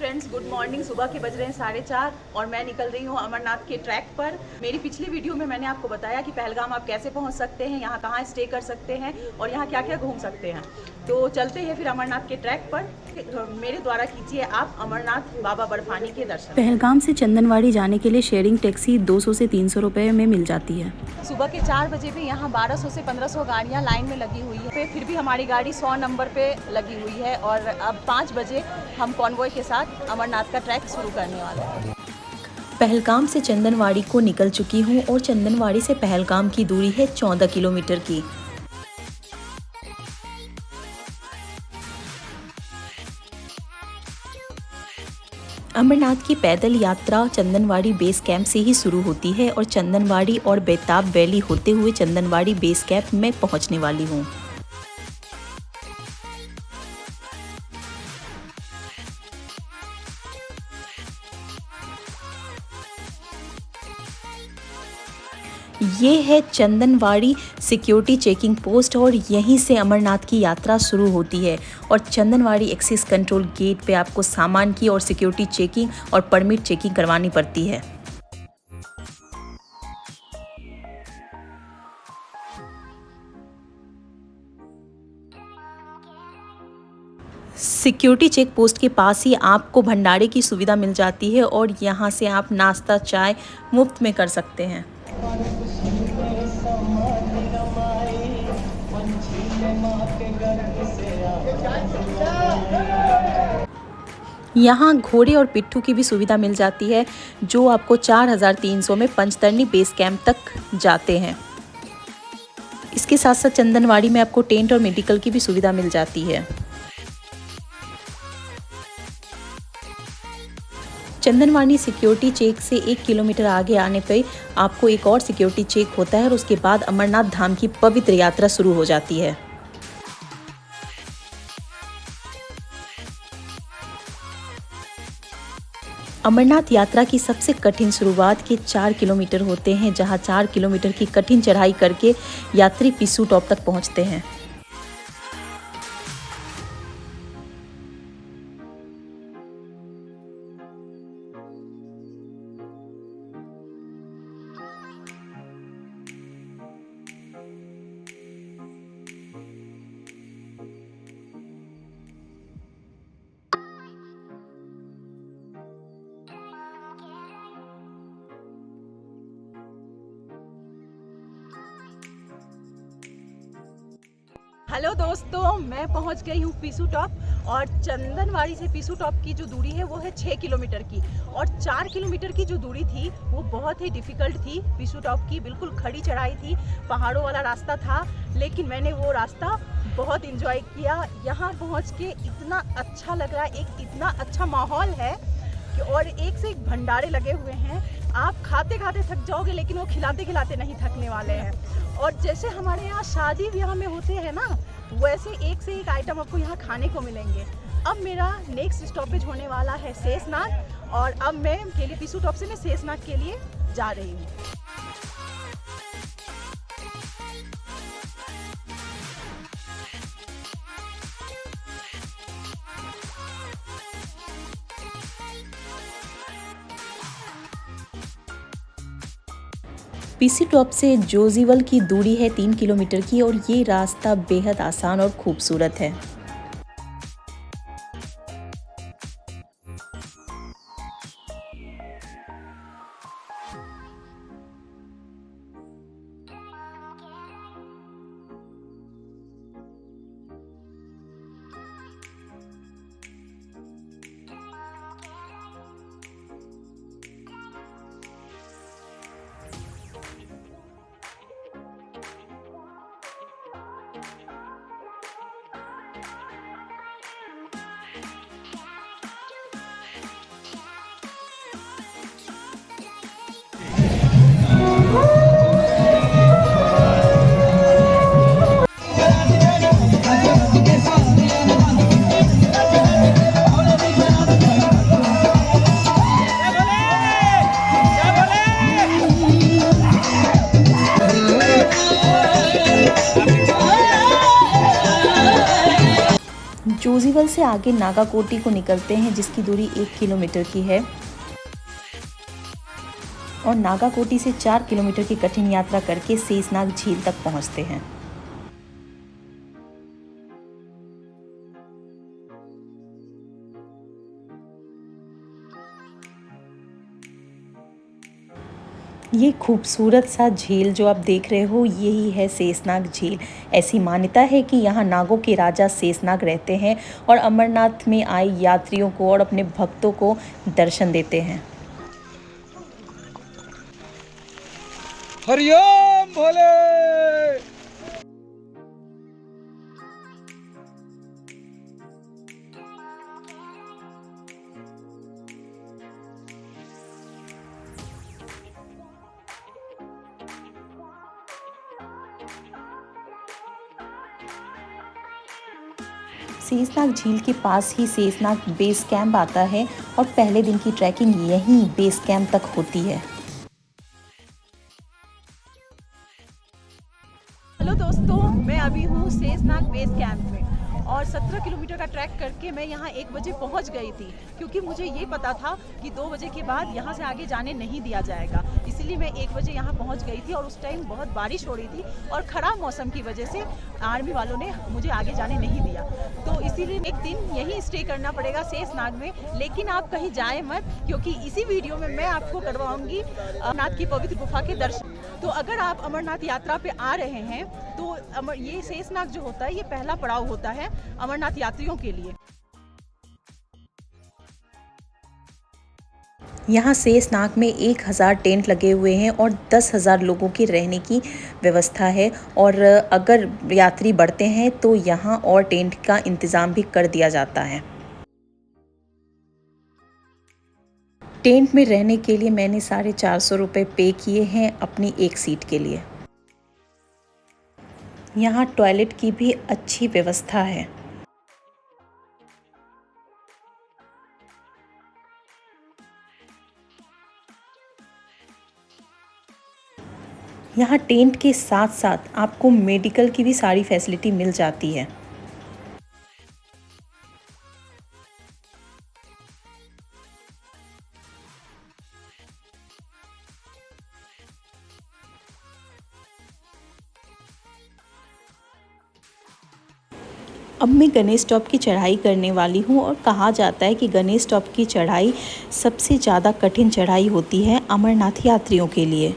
Friends, good morning. सुबह के बज रहे हैं 4:30 और मैं निकल रही हूँ अमरनाथ के ट्रैक पर। मेरी पिछली वीडियो में मैंने आपको बताया कि पहलगाम आप कैसे पहुँच सकते हैं, यहाँ कहाँ स्टे कर सकते हैं और यहाँ क्या क्या घूम सकते हैं। तो चलते हैं फिर अमरनाथ के ट्रैक पर। मेरे द्वारा कीजिए आप अमरनाथ बाबा बर्फानी के दर्शन। पहलगाम से चंदनवाड़ी जाने के लिए शेयरिंग टैक्सी 200 से 300 रुपये में मिल जाती है। सुबह के 4 बजे भी यहाँ 1200 से 1500 गाड़ियाँ लाइन में लगी हुई है। फिर भी हमारी गाड़ी 100 नंबर पे लगी हुई है और अब 5 बजे हम कॉन्वॉय के साथ अमरनाथ का ट्रैक शुरू करने वाले हैं। पहलगाम से चंदनवाड़ी को निकल चुकी हूँ और चंदनवाड़ी से पहलगाम की दूरी है 14 किलोमीटर की। अमरनाथ की पैदल यात्रा चंदनवाड़ी बेस कैंप से ही शुरू होती है और चंदनवाड़ी और बेताब वैली होते हुए चंदनवाड़ी बेस कैंप में पहुंचने वाली हूँ। ये है चंदनवाड़ी सिक्योरिटी चेकिंग पोस्ट और यहीं से अमरनाथ की यात्रा शुरू होती है और चंदनवाड़ी एक्सेस कंट्रोल गेट पे आपको सामान की और सिक्योरिटी चेकिंग और परमिट चेकिंग करवानी पड़ती है। सिक्योरिटी चेक पोस्ट के पास ही आपको भंडारे की सुविधा मिल जाती है और यहाँ से आप नाश्ता चाय मुफ्त में कर सकते हैं। यहाँ घोड़े और पिट्ठू की भी सुविधा मिल जाती है जो आपको 4300 में पंचतरनी बेस कैंप तक जाते हैं। इसके साथ साथ चंदनवाड़ी में आपको टेंट और मेडिकल की भी सुविधा मिल जाती है। चंदनवाड़ी सिक्योरिटी चेक से 1 किलोमीटर आगे आने पर आपको एक और सिक्योरिटी चेक होता है और उसके बाद अमरनाथ धाम की पवित्र यात्रा शुरू हो जाती है। अमरनाथ यात्रा की सबसे कठिन शुरुआत के 4 किलोमीटर होते हैं, जहां 4 किलोमीटर की कठिन चढ़ाई करके यात्री पिसू टॉप तक पहुंचते हैं। हेलो दोस्तों, मैं पहुंच गई हूँ पिसू टॉप और चंदनवाड़ी से पिसू टॉप की जो दूरी है वो है 6 किलोमीटर की और 4 किलोमीटर की जो दूरी थी वो बहुत ही डिफ़िकल्ट थी। पिसू टॉप की बिल्कुल खड़ी चढ़ाई थी, पहाड़ों वाला रास्ता था, लेकिन मैंने वो रास्ता बहुत इंजॉय किया। यहाँ पहुँच के इतना अच्छा लग रहा है, एक इतना अच्छा माहौल है और एक से एक भंडारे लगे हुए हैं। आप खाते खाते थक जाओगे लेकिन वो खिलाते खिलाते नहीं थकने वाले हैं। और जैसे हमारे यहाँ शादी ब्याह में होते हैं ना, वैसे एक से एक आइटम आपको यहाँ खाने को मिलेंगे। अब मेरा नेक्स्ट स्टॉपेज होने वाला है शेषनाग और अब मैं के लिए पिसू टॉप से मैं शेषनाग के लिए जा रही हूँ। पीसी टॉप से जोजीवल की दूरी है 3 किलोमीटर की और ये रास्ता बेहद आसान और खूबसूरत है। फेस्टिवल से आगे नागाकोटी को निकलते हैं, जिसकी दूरी 1 किलोमीटर की है और नागाकोटी से 4 किलोमीटर की कठिन यात्रा करके शेषनाग झील तक पहुंचते हैं। ये खूबसूरत सा झील जो आप देख रहे हो, यही है शेषनाग झील। ऐसी मान्यता है कि यहाँ नागों के राजा शेषनाग रहते हैं और अमरनाथ में आए यात्रियों को और अपने भक्तों को दर्शन देते हैं। हरिओम भोले। शेषनाग झील के पास ही शेषनाग बेस कैंप आता है और पहले दिन की ट्रैकिंग यहीं बेस कैंप तक होती है। हेलो दोस्तों, मैं अभी हूँ शेषनाग बेस कैंप में और 17 किलोमीटर का ट्रैक करके मैं यहाँ 1 बजे पहुँच गई थी, क्योंकि मुझे ये पता था कि 2 बजे के बाद यहाँ से आगे जाने नहीं दिया जाएगा। इसीलिए मैं 1 बजे यहाँ पहुँच गई थी और उस टाइम बहुत बारिश हो रही थी और ख़राब मौसम की वजह से आर्मी वालों ने मुझे आगे जाने नहीं दिया। तो इसीलिए एक दिन यहीं स्टे करना पड़ेगा शेषनाग में। लेकिन आप कहीं जाए मत, क्योंकि इसी वीडियो में मैं आपको करवाऊँगी अमरनाथ की पवित्र गुफा के दर्शन। तो अगर आप अमरनाथ यात्रा पे आ रहे हैं तो ये शेषनाग जो होता है, ये पहला पड़ाव होता है अमरनाथ यात्रियों के लिए। यहाँ शेषनाग में 1000 टेंट लगे हुए हैं और 10,000 लोगों की रहने की व्यवस्था है और अगर यात्री बढ़ते हैं तो यहाँ और टेंट का इंतज़ाम भी कर दिया जाता है। टेंट में रहने के लिए मैंने 450 रुपये पे किए हैं अपनी एक सीट के लिए। यहाँ टॉयलेट की भी अच्छी व्यवस्था है। यहाँ टेंट के साथ साथ आपको मेडिकल की भी सारी फैसिलिटी मिल जाती है। अब मैं गणेश टॉप की चढ़ाई करने वाली हूँ और कहा जाता है कि गणेश टॉप की चढ़ाई सबसे ज़्यादा कठिन चढ़ाई होती है अमरनाथ यात्रियों के लिए।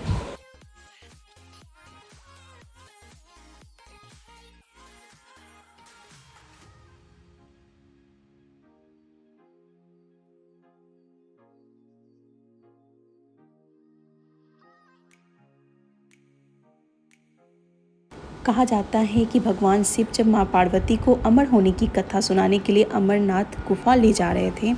कहा जाता है कि भगवान शिव जब माँ पार्वती को अमर होने की कथा सुनाने के लिए अमरनाथ गुफा ले जा रहे थे,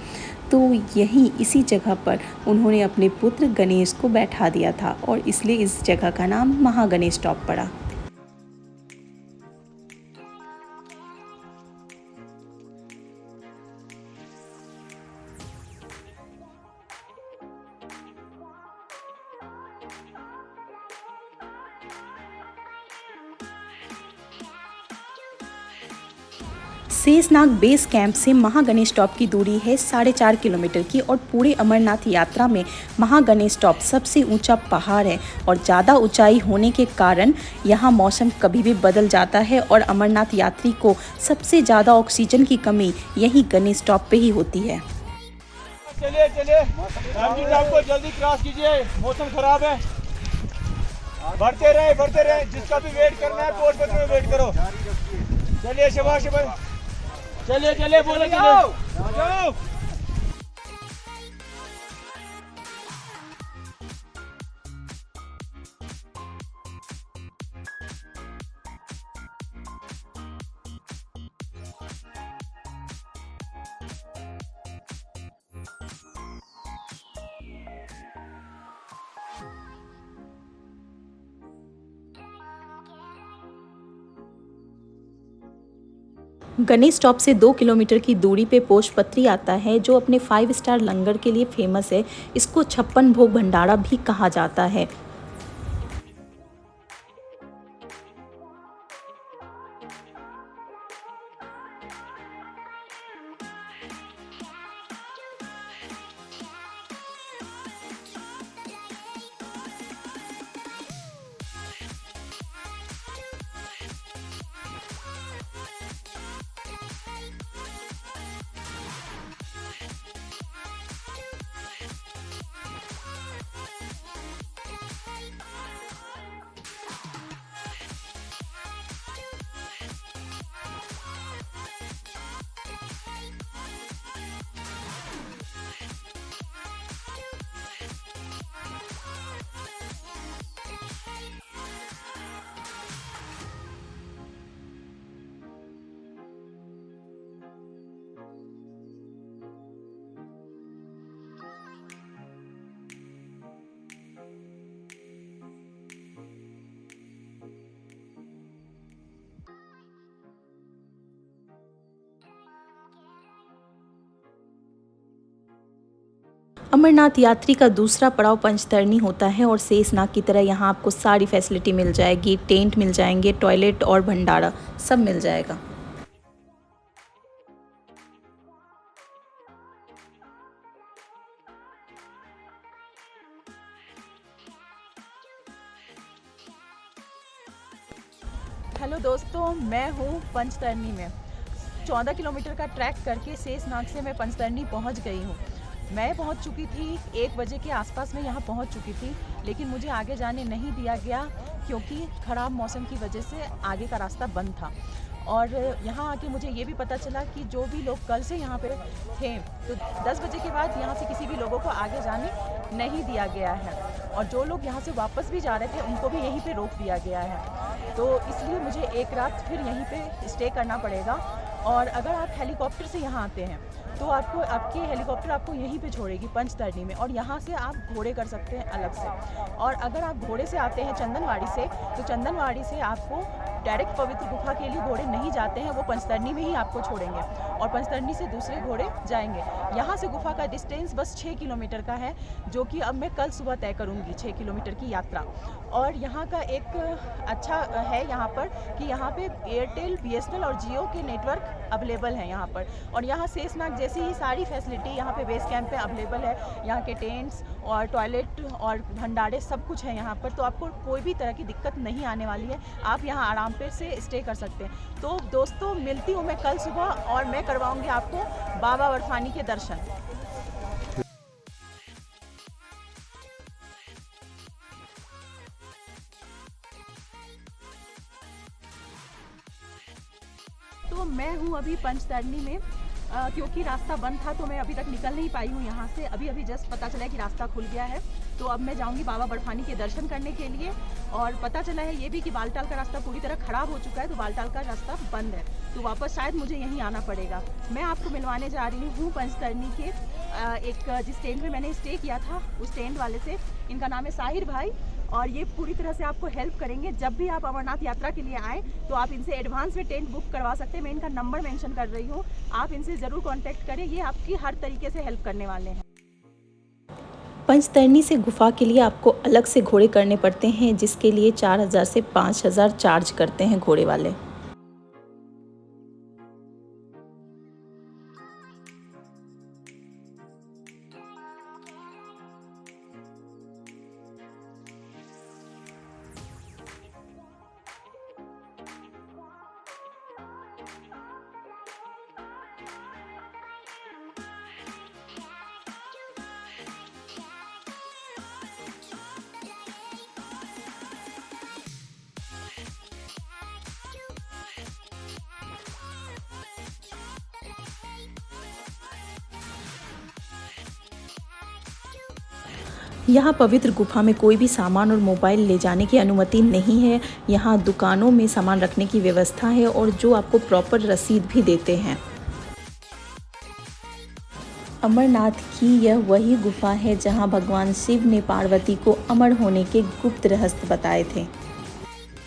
तो यहीं इसी जगह पर उन्होंने अपने पुत्र गणेश को बैठा दिया था और इसलिए इस जगह का नाम महागणेश टॉप पड़ा। शेषनाग बेस कैंप से महागणेश टॉप की दूरी है 4.5 किलोमीटर की और पूरे अमरनाथ यात्रा में महागणेश टॉप सबसे ऊंचा पहाड़ है और ज़्यादा ऊंचाई होने के कारण यहाँ मौसम कभी भी बदल जाता है और अमरनाथ यात्री को सबसे ज़्यादा ऑक्सीजन की कमी यही गणेश टॉप पे ही होती है। चलिए चलिए, आपको जल्दी क्रॉस कीजिए, मौसम खराब है। बढ़ते रहे, जिसका भी वेट करना है पोस्ट में वेट करो। चलिए शाबाश, चलिए बोलो, जाओ। गणेश टॉप से 2 किलोमीटर की दूरी पे पोषपत्री आता है जो अपने 5 स्टार लंगर के लिए फेमस है। इसको 56 भोग भंडारा भी कहा जाता है। अमरनाथ यात्री का दूसरा पड़ाव पंचतरणी होता है और शेषनाग की तरह यहाँ आपको सारी फैसिलिटी मिल जाएगी। टेंट मिल जाएंगे, टॉयलेट और भंडारा सब मिल जाएगा। हेलो दोस्तों, मैं हूँ पंचतरणी में। 14 किलोमीटर का ट्रैक करके शेषनाग से मैं पंचतरणी पहुँच गई हूँ। मैं पहुँच चुकी थी 1 बजे के आसपास में यहाँ पहुँच चुकी थी, लेकिन मुझे आगे जाने नहीं दिया गया क्योंकि ख़राब मौसम की वजह से आगे का रास्ता बंद था। और यहाँ आके मुझे ये भी पता चला कि जो भी लोग कल से यहाँ पे थे तो 10 बजे के बाद यहाँ से किसी भी लोगों को आगे जाने नहीं दिया गया है, और जो लोग यहाँ से वापस भी जा रहे थे उनको भी यहीं पे रोक दिया गया है। तो इसलिए मुझे एक रात फिर यहीं पे स्टे करना पड़ेगा। और अगर आप हेलीकॉप्टर से यहाँ आते हैं तो आपकी हेलीकॉप्टर आपको यहीं पे छोड़ेगी पंचतरणी में, और यहाँ से आप घोड़े कर सकते हैं अलग से। और अगर आप घोड़े से आते हैं चंदनवाड़ी से, तो चंदनवाड़ी से आपको डायरेक्ट पवित्र गुफा के लिए घोड़े नहीं जाते हैं, वो पंचतरणी में ही आपको छोड़ेंगे और पंचतरणी से दूसरे घोड़े जाएंगे। यहाँ से गुफा का डिस्टेंस बस 6 किलोमीटर का है, जो कि अब मैं कल सुबह तय करूँगी 6 किलोमीटर की यात्रा। और यहाँ का एक अच्छा है यहाँ पर कि यहाँ पे एयरटेल, BSNL और जियो के नेटवर्क अवेलेबल हैं यहाँ पर। और यहाँ शेषनाग जैसी ही सारी फैसिलिटी यहाँ पे बेस कैंप पे अवेलेबल है। यहाँ के टेंट्स और टॉयलेट और भंडारे सब कुछ है यहाँ पर, तो आपको कोई भी तरह की दिक्कत नहीं आने वाली है। आप यहाँ आराम पे से स्टे कर सकते हैं। तो दोस्तों, मिलती हूँ मैं कल सुबह और मैं करवाऊँगी आपको बाबा बर्फानी के दर्शन। तो मैं हूँ अभी पंचतरणी में, क्योंकि रास्ता बंद था तो मैं अभी तक निकल नहीं पाई हूँ यहाँ से। अभी जस्ट पता चला है कि रास्ता खुल गया है, तो अब मैं जाऊँगी बाबा बर्फानी के दर्शन करने के लिए। और पता चला है ये भी कि बालटाल का रास्ता पूरी तरह ख़राब हो चुका है, तो बालटाल का रास्ता बंद है, तो वापस शायद मुझे यहीं आना पड़ेगा। मैं आपको मिलवाने जा रही हूँ पंचतरणी के एक जिस टेंट में मैंने स्टे किया था उस टेंट वाले से। इनका नाम है साहिर भाई, और ये पूरी तरह से आपको हेल्प करेंगे। जब भी आप अमरनाथ यात्रा के लिए आएँ तो आप इनसे एडवांस में टेंट बुक करवा सकते हैं। मैं इनका नंबर मेंशन कर रही हूँ, आप इनसे ज़रूर कांटेक्ट करें, ये आपकी हर तरीके से हेल्प करने वाले हैं। पंचतरणी से गुफा के लिए आपको अलग से घोड़े करने पड़ते हैं, जिसके लिए 4000 से 5000 चार्ज करते हैं घोड़े वाले। यहाँ पवित्र गुफा में कोई भी सामान और मोबाइल ले जाने की अनुमति नहीं है। यहाँ दुकानों में सामान रखने की व्यवस्था है और जो आपको प्रॉपर रसीद भी देते हैं। अमरनाथ की यह वही गुफा है जहाँ भगवान शिव ने पार्वती को अमर होने के गुप्त रहस्य बताए थे।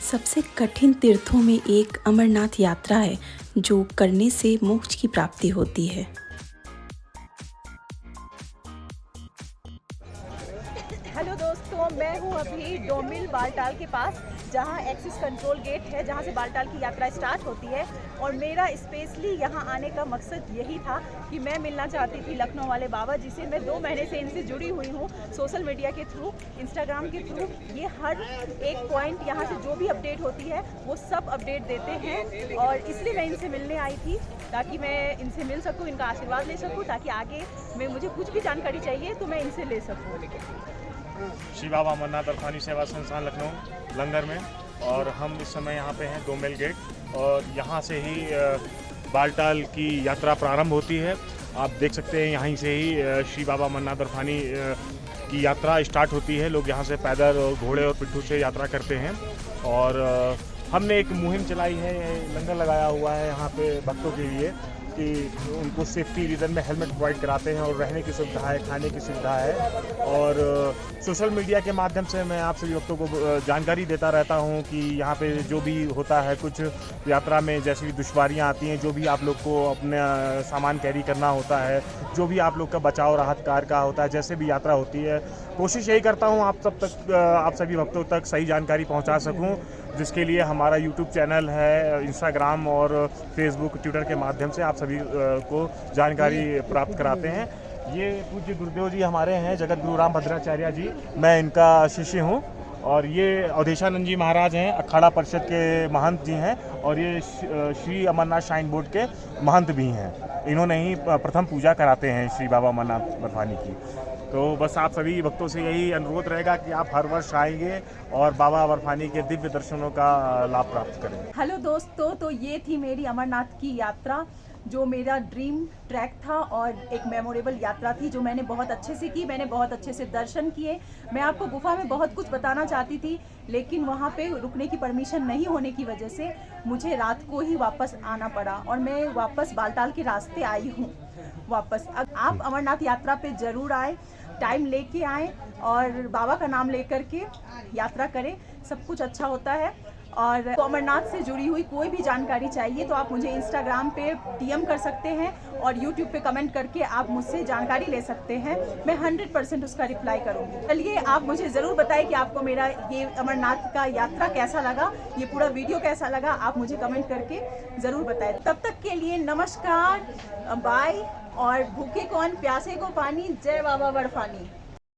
सबसे कठिन तीर्थों में एक अमरनाथ यात्रा है, जो करने से मोक्ष की प्राप्ति होती है। हेलो दोस्तों, मैं हूँ अभी डोमिल बालटाल के पास, जहाँ एक्सिस कंट्रोल गेट है, जहाँ से बालटाल की यात्रा स्टार्ट होती है। और मेरा स्पेशली यहाँ आने का मकसद यही था कि मैं मिलना चाहती थी लखनऊ वाले बाबा जी से। मैं 2 महीने से इनसे जुड़ी हुई हूँ, सोशल मीडिया के थ्रू, इंस्टाग्राम के थ्रू। ये हर एक पॉइंट यहाँ से जो भी अपडेट होती है वो सब अपडेट देते हैं, और इसलिए मैं इनसे मिलने आई थी ताकि मैं इनसे मिल सकूँ, इनका आशीर्वाद ले सकूँ, ताकि आगे में मुझे कुछ भी जानकारी चाहिए तो मैं इनसे ले सकूँ। श्री बाबा अमरनाथ बर्फानी सेवा संस्थान लखनऊ लंगर में, और हम इस समय यहाँ पे हैं 2 मील गेट, और यहाँ से ही बालटाल की यात्रा प्रारंभ होती है। आप देख सकते हैं यहीं से ही श्री बाबा अमरनाथ बर्फानी की यात्रा स्टार्ट होती है। लोग यहाँ से पैदल और घोड़े और पिट्ठू से यात्रा करते हैं। और हमने एक मुहिम चलाई है, लंगर लगाया हुआ है यहाँ पे भक्तों के लिए, कि उनको सेफ्टी रीज़न में हेलमेट प्रोवाइड कराते हैं और रहने की सुविधा है, खाने की सुविधा है। और सोशल मीडिया के माध्यम से मैं आप सभी भक्तों को जानकारी देता रहता हूँ कि यहाँ पे जो भी होता है, कुछ यात्रा में जैसी दुश्वारियाँ आती हैं, जो भी आप लोग को अपने सामान कैरी करना होता है, जो भी आप लोग का बचाव राहत कार्य का होता है, जैसे भी यात्रा होती है, कोशिश यही करता हूँ आप सभी भक्तों तक सही जानकारी पहुँचा सकूँ, जिसके लिए हमारा यूट्यूब चैनल है, इंस्टाग्राम और फेसबुक, ट्विटर के माध्यम से आप सभी को जानकारी प्राप्त कराते हैं। ये पूज्य गुरुदेव जी हमारे हैं, जगत गुरु राम भद्राचार्य जी, मैं इनका शिष्य हूँ। और ये अवधेशानंद जी महाराज हैं, अखाड़ा परिषद के महंत जी हैं, और ये श्री अमरनाथ श्राइन बोर्ड के महंत भी हैं। इन्होंने ही प्रथम पूजा कराते हैं श्री बाबा अमरनाथ बर्फानी की। तो बस आप सभी भक्तों से यही अनुरोध रहेगा कि आप हर वर्ष आएंगे और बाबा बर्फानी के दिव्य दर्शनों का लाभ प्राप्त करें। हेलो दोस्तों, तो ये थी मेरी अमरनाथ की यात्रा, जो मेरा ड्रीम ट्रैक था और एक मेमोरेबल यात्रा थी, जो मैंने बहुत अच्छे से की। मैंने बहुत अच्छे से दर्शन किए। मैं आपको गुफा में बहुत कुछ बताना चाहती थी, लेकिन वहाँ पे रुकने की परमिशन नहीं होने की वजह से मुझे रात को ही वापस आना पड़ा और मैं वापस बालटाल के रास्ते आई हूँ वापस। अब आप अमरनाथ यात्रा पे ज़रूर आए, टाइम लेके आएँ और बाबा का नाम लेकर के यात्रा करें, सब कुछ अच्छा होता है। और तो अमरनाथ से जुड़ी हुई कोई भी जानकारी चाहिए तो आप मुझे इंस्टाग्राम पे DM कर सकते हैं और यूट्यूब पे कमेंट करके आप मुझसे जानकारी ले सकते हैं। मैं 100% उसका रिप्लाई करूँगी। चलिए, आप मुझे ज़रूर बताएं कि आपको मेरा ये अमरनाथ का यात्रा कैसा लगा, ये पूरा वीडियो कैसा लगा, आप मुझे कमेंट करके ज़रूर बताएं। तब तक के लिए नमस्कार, बाय, और भूखे कौन प्यासे को पानी। जय बाबा बर्फानी।